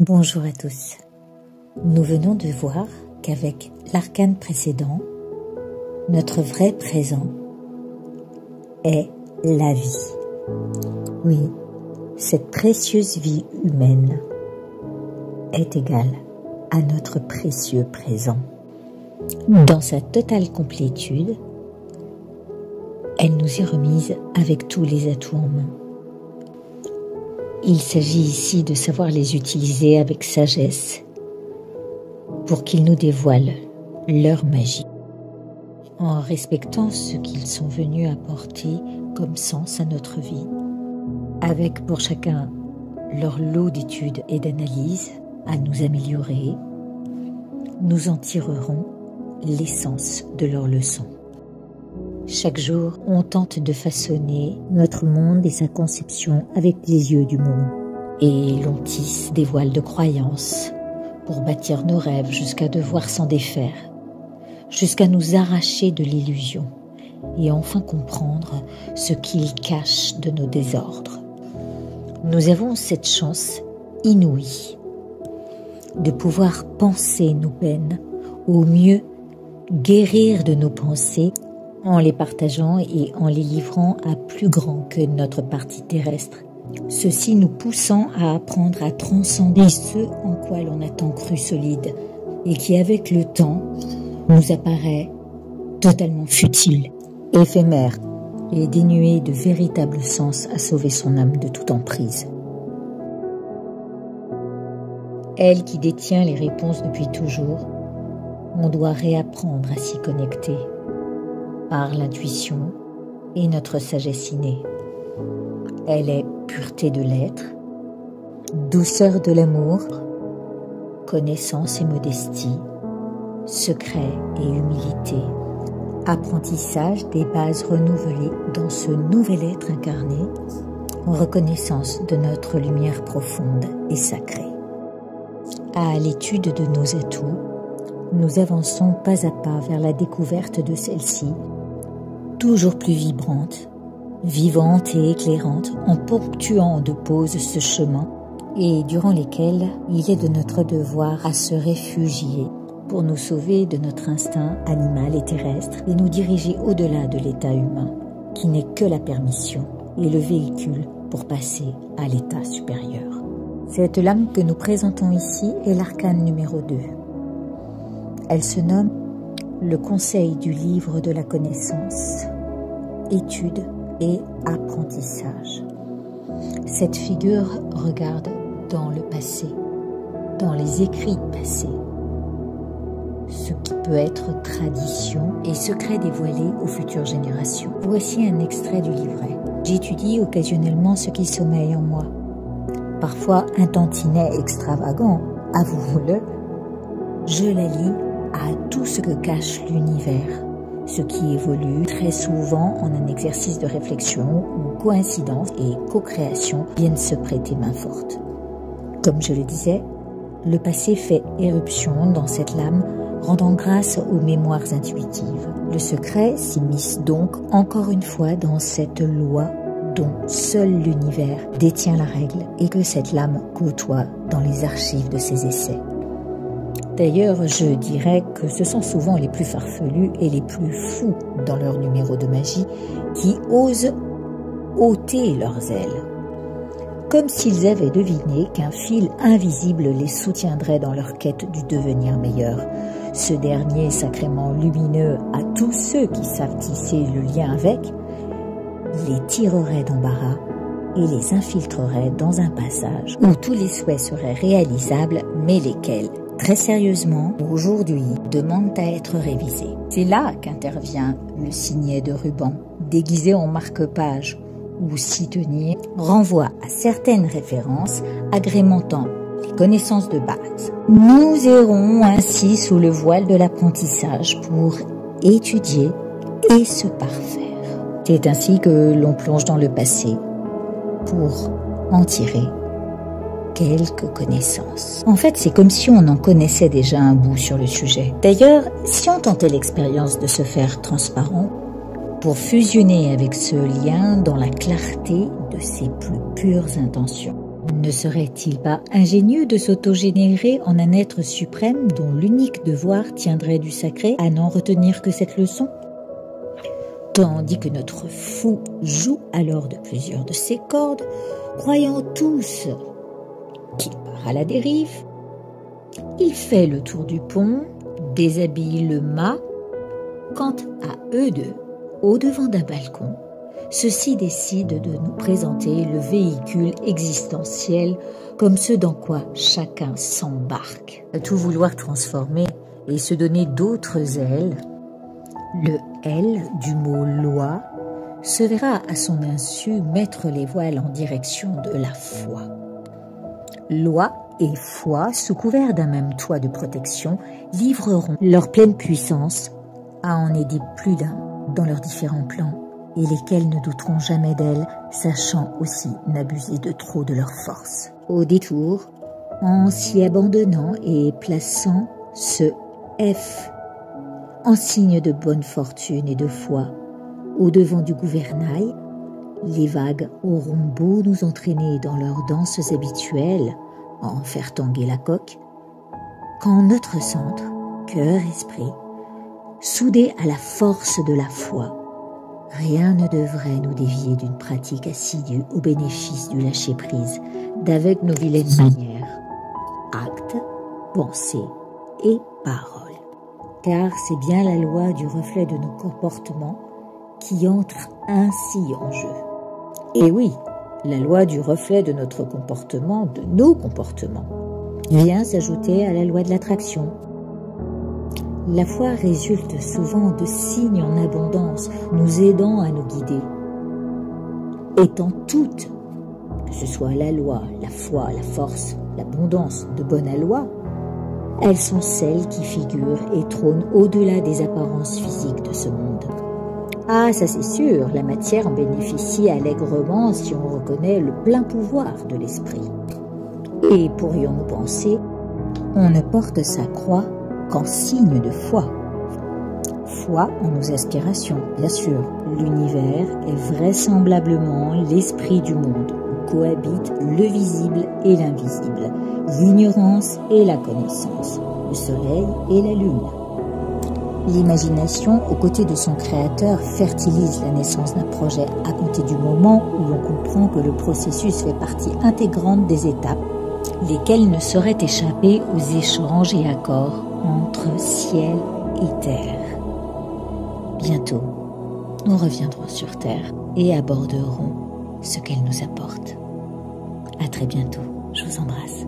Bonjour à tous. Nous venons de voir qu'avec l'arcane précédent, notre vrai présent est la vie. Oui, cette précieuse vie humaine est égale à notre précieux présent. Dans sa totale complétude, elle nous est remise avec tous les atouts en main. Il s'agit ici de savoir les utiliser avec sagesse pour qu'ils nous dévoilent leur magie, en respectant ce qu'ils sont venus apporter comme sens à notre vie, avec pour chacun leur lot d'études et d'analyses à nous améliorer. Nous en tirerons l'essence de leurs leçons. Chaque jour, on tente de façonner notre monde et sa conception avec les yeux du monde. Et l'on tisse des voiles de croyances pour bâtir nos rêves jusqu'à devoir s'en défaire, jusqu'à nous arracher de l'illusion et enfin comprendre ce qu'il cache de nos désordres. Nous avons cette chance inouïe de pouvoir penser nos peines, au mieux guérir de nos pensées en les partageant et en les livrant à plus grand que notre partie terrestre. Ceci nous poussant à apprendre à transcender ce en quoi l'on a tant cru solide et qui, avec le temps, nous apparaît totalement futile, éphémère et dénué de véritable sens à sauver son âme de toute emprise. Elle qui détient les réponses depuis toujours, on doit réapprendre à s'y connecter par l'intuition et notre sagesse innée. Elle est pureté de l'être, douceur de l'amour, connaissance et modestie, secret et humilité, apprentissage des bases renouvelées dans ce nouvel être incarné, en reconnaissance de notre lumière profonde et sacrée. À l'étude de nos atouts, nous avançons pas à pas vers la découverte de celle-ci, toujours plus vibrante, vivante et éclairante, en ponctuant de pauses ce chemin, et durant lesquelles il est de notre devoir à se réfugier pour nous sauver de notre instinct animal et terrestre et nous diriger au-delà de l'état humain, qui n'est que la permission et le véhicule pour passer à l'état supérieur. Cette lame que nous présentons ici est l'arcane numéro 2. Elle se nomme le conseil du livre de la connaissance, étude et apprentissage. Cette figure regarde dans le passé, dans les écrits passés, ce qui peut être tradition et secret dévoilé aux futures générations. Voici un extrait du livret. J'étudie occasionnellement ce qui sommeille en moi. Parfois un tantinet extravagant, avouons-le, je la lis à tout ce que cache l'univers, ce qui évolue très souvent en un exercice de réflexion où coïncidence et co-création viennent se prêter main forte. Comme je le disais, le passé fait éruption dans cette lame, rendant grâce aux mémoires intuitives. Le secret s'immisce donc encore une fois dans cette loi dont seul l'univers détient la règle et que cette lame côtoie dans les archives de ses essais. D'ailleurs, je dirais que ce sont souvent les plus farfelus et les plus fous dans leur numéro de magie qui osent ôter leurs ailes, comme s'ils avaient deviné qu'un fil invisible les soutiendrait dans leur quête du devenir meilleur. Ce dernier sacrément lumineux à tous ceux qui savent tisser le lien avec, les tirerait d'embarras et les infiltrerait dans un passage où tous les souhaits seraient réalisables, mais lesquels, très sérieusement, aujourd'hui, demandent à être révisés. C'est là qu'intervient le signet de ruban, déguisé en marque-page, où s'y tenir renvoie à certaines références agrémentant les connaissances de base. Nous errons ainsi sous le voile de l'apprentissage pour étudier et se parfaire. C'est ainsi que l'on plonge dans le passé pour en tirer quelques connaissances. En fait, c'est comme si on en connaissait déjà un bout sur le sujet. D'ailleurs, si on tentait l'expérience de se faire transparent pour fusionner avec ce lien dans la clarté de ses plus pures intentions, Ne serait-il pas ingénieux de s'autogénérer en un être suprême dont l'unique devoir tiendrait du sacré à n'en retenir que cette leçon ? Tandis que notre fou joue alors de plusieurs de ses cordes, croyant tous qu'il part à la dérive, il fait le tour du pont, déshabille le mât, quand à eux deux, au devant d'un balcon, ceux-ci décident de nous présenter le véhicule existentiel comme ce dans quoi chacun s'embarque. À tout vouloir transformer et se donner d'autres ailes, le L du mot loi se verra à son insu mettre les voiles en direction de la foi. Loi et foi, sous couvert d'un même toit de protection, livreront leur pleine puissance à en aider plus d'un dans leurs différents plans, et lesquels ne douteront jamais d'elles, sachant aussi n'abuser de trop de leur force. Au détour, en s'y abandonnant et plaçant ce F en signe de bonne fortune et de foi, au devant du gouvernail, les vagues auront beau nous entraîner dans leurs danses habituelles, en faire tanguer la coque, quand notre centre, cœur-esprit, soudé à la force de la foi, rien ne devrait nous dévier d'une pratique assidue au bénéfice du lâcher-prise d'avec nos vilaines manières, actes, pensées et paroles. Car c'est bien la loi du reflet de nos comportements qui entre ainsi en jeu. Et oui, la loi du reflet de notre comportement, de nos comportements, vient s'ajouter à la loi de l'attraction. La foi résulte souvent de signes en abondance, nous aidant à nous guider. Étant toutes, que ce soit la loi, la foi, la force, l'abondance de bonne aloi, elles sont celles qui figurent et trônent au-delà des apparences physiques de ce monde. Ah, ça c'est sûr, la matière en bénéficie allègrement si on reconnaît le plein pouvoir de l'esprit. Et pourrions-nous penser, on ne porte sa croix qu'en signe de foi. Foi en nos aspirations, bien sûr. L'univers est vraisemblablement l'esprit du monde, où cohabitent le visible et l'invisible, l'ignorance et la connaissance, le soleil et la lune. L'imagination, aux côtés de son créateur, fertilise la naissance d'un projet à compter du moment où l'on comprend que le processus fait partie intégrante des étapes, lesquelles ne sauraient échapper aux échanges et accords entre ciel et terre. Bientôt, nous reviendrons sur terre et aborderons ce qu'elle nous apporte. À très bientôt, je vous embrasse.